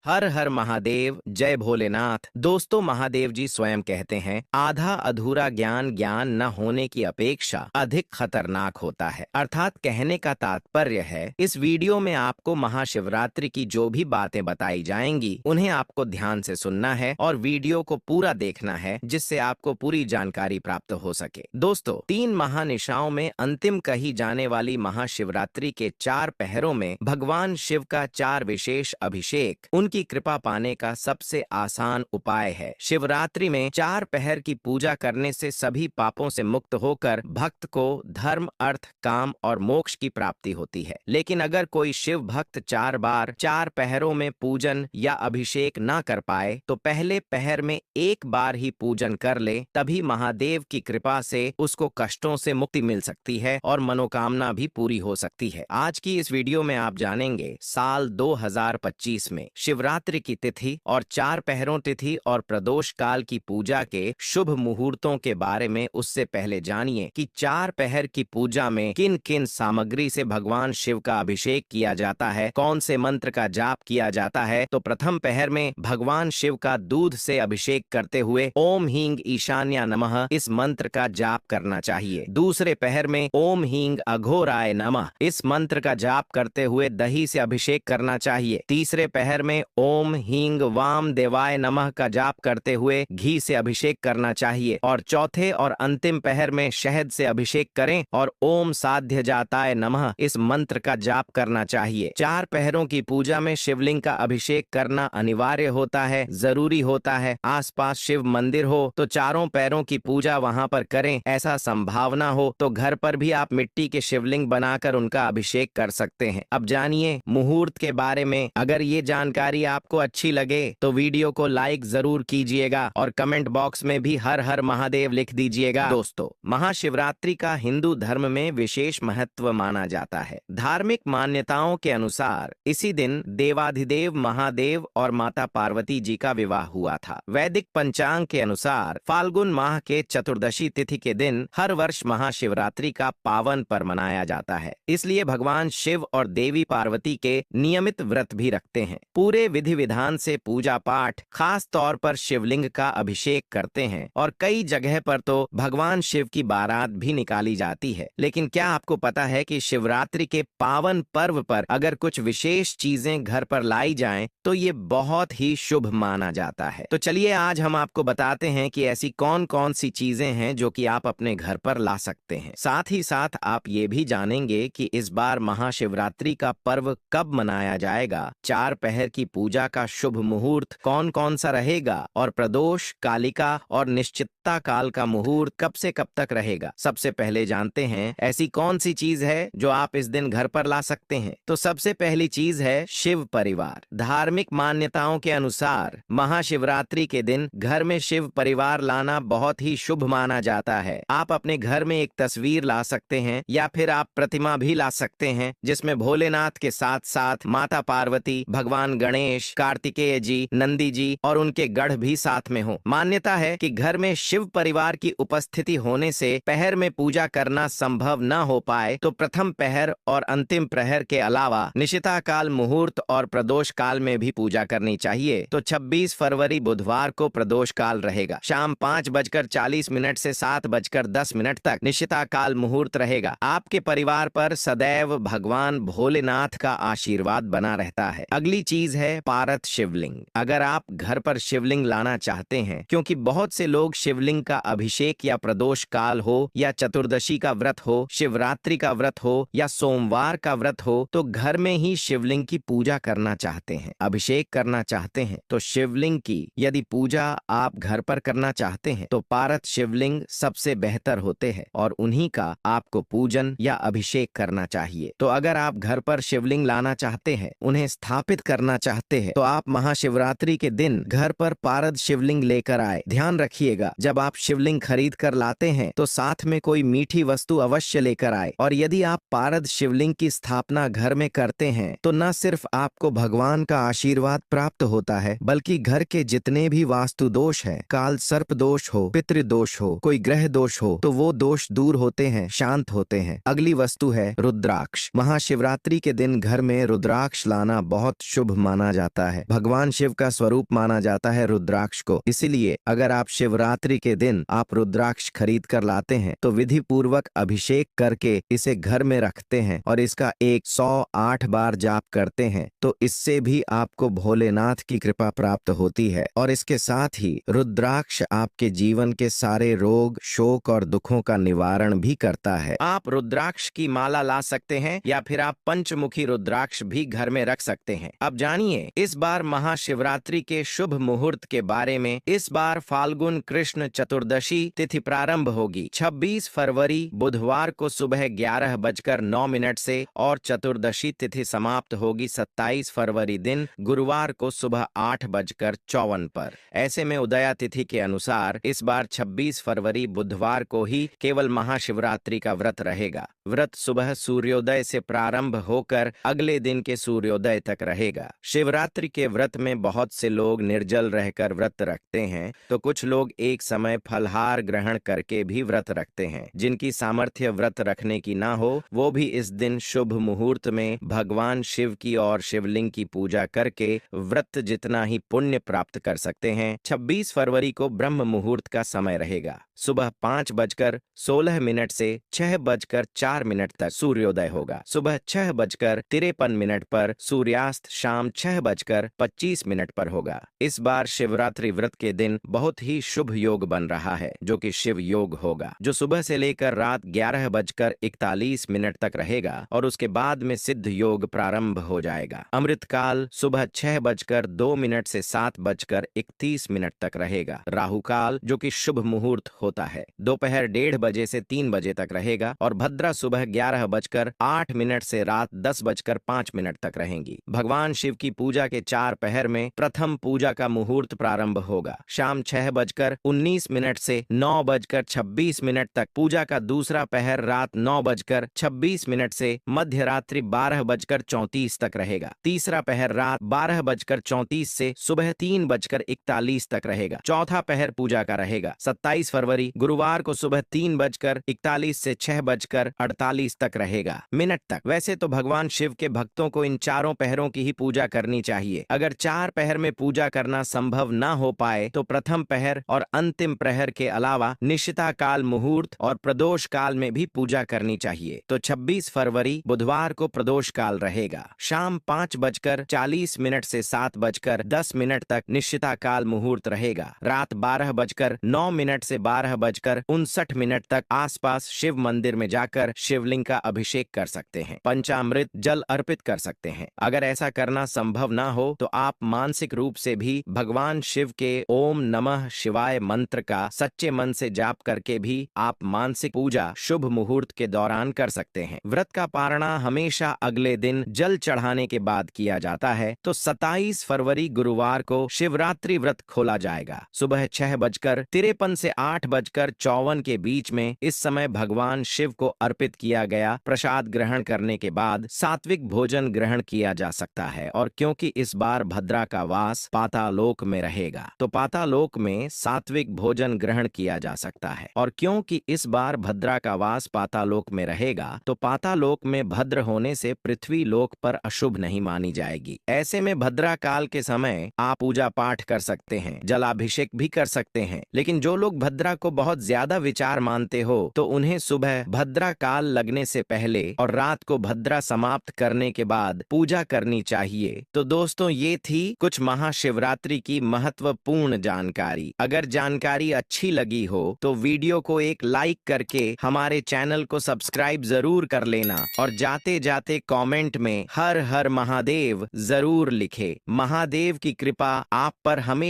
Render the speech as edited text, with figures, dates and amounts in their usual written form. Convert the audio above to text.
हर हर महादेव, जय भोलेनाथ। दोस्तों, महादेव जी स्वयं कहते हैं, आधा अधूरा ज्ञान ज्ञान न होने की अपेक्षा अधिक खतरनाक होता है। अर्थात कहने का तात्पर्य है, इस वीडियो में आपको महाशिवरात्रि की जो भी बातें बताई जाएंगी उन्हें आपको ध्यान से सुनना है और वीडियो को पूरा देखना है, जिससे आपको पूरी जानकारी प्राप्त हो सके। दोस्तों, 3 महानिशाओं में अंतिम कही जाने वाली महाशिवरात्रि के 4 पहरों में भगवान शिव का 4 विशेष अभिषेक उनकी कृपा पाने का सबसे आसान उपाय है। शिवरात्रि में 4 पहर की पूजा करने से सभी पापों से मुक्त होकर भक्त को धर्म, अर्थ, काम और मोक्ष की प्राप्ति होती है। लेकिन अगर कोई शिव भक्त 4 बार 4 पहरों में पूजन या अभिषेक ना कर पाए तो पहले पहर में 1 बार ही पूजन कर ले, तभी महादेव की कृपा से उसको कष्टों से मुक्ति मिल सकती है और मनोकामना भी पूरी हो सकती है। आज की इस वीडियो में आप जानेंगे साल 2025 में शिवरात्रि की तिथि और 4 पहरों तिथि और प्रदोष काल की पूजा के शुभ मुहूर्तों के बारे में। उससे पहले जानिए कि 4 पहर की पूजा में किन किन सामग्री से भगवान शिव का अभिषेक किया जाता है, कौन से मंत्र का जाप किया जाता है। तो प्रथम पहर में भगवान शिव का दूध से अभिषेक करते हुए ओम हींग ईशान्या नमः इस मंत्र का जाप करना चाहिए। दूसरे पहर में ओम हींग अघोराय नमः इस मंत्र का जाप करते हुए दही से अभिषेक करना चाहिए। तीसरे पहर में ओम हींग वाम देवाय नमः का जाप करते हुए घी से अभिषेक करना चाहिए और चौथे और अंतिम पहर में शहद से अभिषेक करें और ओम साध्य जाताय नमः इस मंत्र का जाप करना चाहिए। 4 पहरों की पूजा में शिवलिंग का अभिषेक करना अनिवार्य होता है, जरूरी होता है। आसपास शिव मंदिर हो तो चारों पैरों की पूजा वहां पर करें। ऐसा संभावना हो तो घर पर भी आप मिट्टी के शिवलिंग बनाकर उनका अभिषेक कर सकते हैं। अब जानिए मुहूर्त के बारे में। अगर ये जानकारी आपको अच्छी लगे तो वीडियो को लाइक जरूर कीजिएगा और कमेंट बॉक्स में भी हर हर महादेव लिख दीजिएगा। दोस्तों, महाशिवरात्रि का हिंदू धर्म में विशेष महत्व माना जाता है। धार्मिक मान्यताओं के अनुसार इसी दिन देवाधिदेव महादेव और माता पार्वती जी का विवाह हुआ था। वैदिक पंचांग के अनुसार फाल्गुन माह के चतुर्दशी तिथि के दिन हर वर्ष महाशिवरात्रि का पावन पर्व मनाया जाता है। इसलिए भगवान शिव और देवी पार्वती के नियमित व्रत भी रखते हैं। पूरे विधि विधान से पूजा पाठ, खास तौर पर शिवलिंग का अभिषेक करते हैं और कई जगह पर तो भगवान शिव की बारात भी निकाली जाती है। लेकिन क्या आपको पता है कि शिवरात्रि के पावन पर्व पर अगर कुछ विशेष चीजें घर पर लाई जाएं तो ये बहुत ही शुभ माना जाता है। तो चलिए आज हम आपको बताते हैं कि ऐसी कौन कौन सी चीजें हैं जो कि आप अपने घर पर ला सकते हैं। साथ ही साथ आप ये भी जानेंगे कि इस बार महाशिवरात्रि का पर्व कब मनाया जाएगा, 4 पहर की पूजा का शुभ मुहूर्त कौन कौन सा रहेगा और प्रदोष, कालिका और निश्चितता काल का मुहूर्त कब से कब तक रहेगा। सबसे पहले जानते हैं ऐसी कौन सी चीज है जो आप इस दिन घर पर ला सकते हैं। तो सबसे पहली चीज है शिव परिवार। धार्मिक मान्यताओं के अनुसार महाशिवरात्रि के दिन घर में शिव परिवार लाना बहुत ही शुभ माना जाता है। आप अपने घर में एक तस्वीर ला सकते हैं या फिर आप प्रतिमा भी ला सकते हैं, जिसमें भोलेनाथ के साथ साथ माता पार्वती, भगवान गणेश, कार्तिकेय जी, नंदी जी और उनके गढ़ भी साथ में हो। मान्यता है कि घर में शिव परिवार की उपस्थिति होने से पहर में पूजा करना संभव न हो पाए तो प्रथम पहर और अंतिम प्रहर के अलावा निशिता काल मुहूर्त और प्रदोष काल में भी पूजा करनी चाहिए। तो 26 फरवरी बुधवार को प्रदोष काल रहेगा। शाम 5:40 से 7:10 तक निशिता काल मुहूर्त रहेगा। आपके परिवार पर सदैव भगवान भोलेनाथ का आशीर्वाद बना रहता है। अगली चीज है पारत शिवलिंग। अगर आप घर पर शिवलिंग लाना चाहते हैं, क्योंकि बहुत से लोग शिवलिंग का अभिषेक या प्रदोष काल हो या चतुर्दशी का व्रत हो, शिवरात्रि का व्रत हो या सोमवार का व्रत हो, तो घर में ही शिवलिंग की पूजा करना चाहते हैं, अभिषेक करना चाहते हैं, तो शिवलिंग की यदि पूजा आप घर पर करना चाहते हैं तो पारत शिवलिंग सबसे बेहतर होते हैं और उन्हीं का आपको पूजन या अभिषेक करना चाहिए। तो अगर आप घर पर शिवलिंग लाना चाहते हैं, उन्हें स्थापित करना चाहते हैं, तो आप महाशिवरात्रि के दिन घर पर पारद शिवलिंग लेकर आए। ध्यान रखिएगा, जब आप शिवलिंग खरीद कर लाते हैं तो साथ में कोई मीठी वस्तु अवश्य लेकर आए। और यदि आप पारद शिवलिंग की स्थापना घर में करते हैं तो न सिर्फ आपको भगवान का आशीर्वाद प्राप्त होता है, बल्कि घर के जितने भी वास्तु दोष हैं, काल सर्प दोष हो, पितृ दोष हो, कोई ग्रह दोष हो, तो वो दोष दूर होते हैं, शांत होते हैं। अगली वस्तु है रुद्राक्ष। महाशिवरात्रि के दिन घर में रुद्राक्ष लाना बहुत शुभ माना जाता है। भगवान शिव का स्वरूप माना जाता है रुद्राक्ष को, इसीलिए अगर आप शिवरात्रि के दिन आप रुद्राक्ष खरीद कर लाते हैं तो विधि पूर्वक अभिषेक करके इसे घर में रखते हैं और इसका 108 बार जाप करते हैं तो इससे भी आपको भोलेनाथ की कृपा प्राप्त होती है। और इसके साथ ही रुद्राक्ष आपके जीवन के सारे रोग, शोक और दुखों का निवारण भी करता है। आप रुद्राक्ष की माला ला सकते हैं या फिर आप पंचमुखी रुद्राक्ष भी घर में रख सकते हैं। अब जानिए इस बार महाशिवरात्रि के शुभ मुहूर्त के बारे में। इस बार फाल्गुन कृष्ण चतुर्दशी तिथि प्रारंभ होगी 26 फरवरी बुधवार को सुबह 11:09 से और चतुर्दशी तिथि समाप्त होगी 27 फरवरी दिन गुरुवार को सुबह 8:54 पर। ऐसे में उदया तिथि के अनुसार इस बार 26 फरवरी बुधवार को ही केवल महाशिवरात्रि का व्रत रहेगा। व्रत सुबह सूर्योदय से प्रारंभ होकर अगले दिन के सूर्योदय तक रहेगा। शिवरात्रि के व्रत में बहुत से लोग निर्जल रहकर व्रत रखते हैं तो कुछ लोग एक समय फलहार ग्रहण करके भी व्रत रखते हैं। जिनकी सामर्थ्य व्रत रखने की ना हो वो भी इस दिन शुभ मुहूर्त में भगवान शिव की और शिवलिंग की पूजा करके व्रत जितना ही पुण्य प्राप्त कर सकते हैं। 26 फरवरी को ब्रह्म मुहूर्त का समय रहेगा। सुबह 5:16 से 6:04 तक सूर्योदय होगा। सुबह 6:53 पर सूर्यास्त शाम 6:25 पर होगा। इस बार शिवरात्रि व्रत के दिन बहुत ही शुभ योग बन रहा है जो कि शिव योग होगा, जो सुबह से लेकर रात 11:41 तक रहेगा और उसके बाद में सिद्ध योग प्रारंभ हो जाएगा। अमृत काल सुबह 6:02 से 7:31 तक रहेगा। राहु काल जो कि शुभ मुहूर्त होता है दोपहर 1:30 बजे से 3 बजे तक रहेगा और भद्रा सुबह 11:08 से रात 10:05 तक रहेंगी। भगवान शिव की पूजा के 4 पहर में प्रथम पूजा का मुहूर्त प्रारंभ होगा शाम 6:19 से 9:26 तक। पूजा का दूसरा पहर रात 9:26 से मध्य रात्रि 12:34 तक रहेगा। तीसरा पहर रात 12:34 से सुबह 3:41 तक रहेगा। चौथा पहर पूजा का रहेगा 27 फरवरी गुरुवार को सुबह 3:41 से 6:48 तक रहेगा मिनट तक। वैसे तो भगवान शिव के भक्तों को इन चारों पहरों की ही पूजा करनी चाहिए। अगर 4 पहर में पूजा करना संभव ना हो पाए तो प्रथम पहर और अंतिम प्रहर के अलावा निशिता काल मुहूर्त और प्रदोष काल में भी पूजा करनी चाहिए। तो 26 फरवरी बुधवार को प्रदोष काल रहेगा। शाम 5:40 से 7:10 तक निशिता काल मुहूर्त रहेगा। रात 12:09 से 12:59 तक आसपास शिव मंदिर में जाकर शिवलिंग का अभिषेक कर सकते हैं, पंचामृत जल अर्पित कर सकते हैं। अगर ऐसा करना संभव ना हो तो आप मानसिक रूप से भी भगवान शिव के ओम नमः शिवाय मंत्र का सच्चे मन से जाप करके भी आप मानसिक पूजा शुभ मुहूर्त के दौरान कर सकते हैं। व्रत का पारणा हमेशा अगले दिन जल चढ़ाने के बाद किया जाता है। तो 27 फरवरी गुरुवार को शिवरात्रि व्रत खोला जाएगा सुबह 6:53 से 8:54 के बीच में। इस समय भगवान शिव को अर्पित किया गया प्रसाद ग्रहण करने के बाद सात्विक भोजन ग्रहण किया जा सकता है। और क्योंकि इस बार भद्रा का वास पातालोक में रहेगा तो पातालोक में सात्विक भोजन ग्रहण किया जा सकता है। और क्योंकि इस बार भद्रा का वास पातालोक में रहेगा तो पातालोक में भद्र होने से पृथ्वी लोक पर अशुभ नहीं मानी जाएगी। ऐसे में भद्रा काल के समय आप पूजा पाठ कर सकते हैं, जलाभिषेक भी कर सकते हैं। लेकिन जो लोग भद्रा को बहुत ज्यादा विचार मानते हो तो उन्हें सुबह भद्रा काल लगने से पहले और रात को भद्रा समाप्त करने के बाद पूजा करनी चाहिए। तो दोस्तों ये थी कुछ महाशिवरात्रि की महत्वपूर्ण जानकारी। अगर जानकारी अच्छी लगी हो तो वीडियो को एक लाइक करके हमारे चैनल को सब्सक्राइब जरूर कर लेना और जाते जाते कमेंट में हर हर महादेव जरूर लिखे। महादेव की कृपा आप पर हमेशा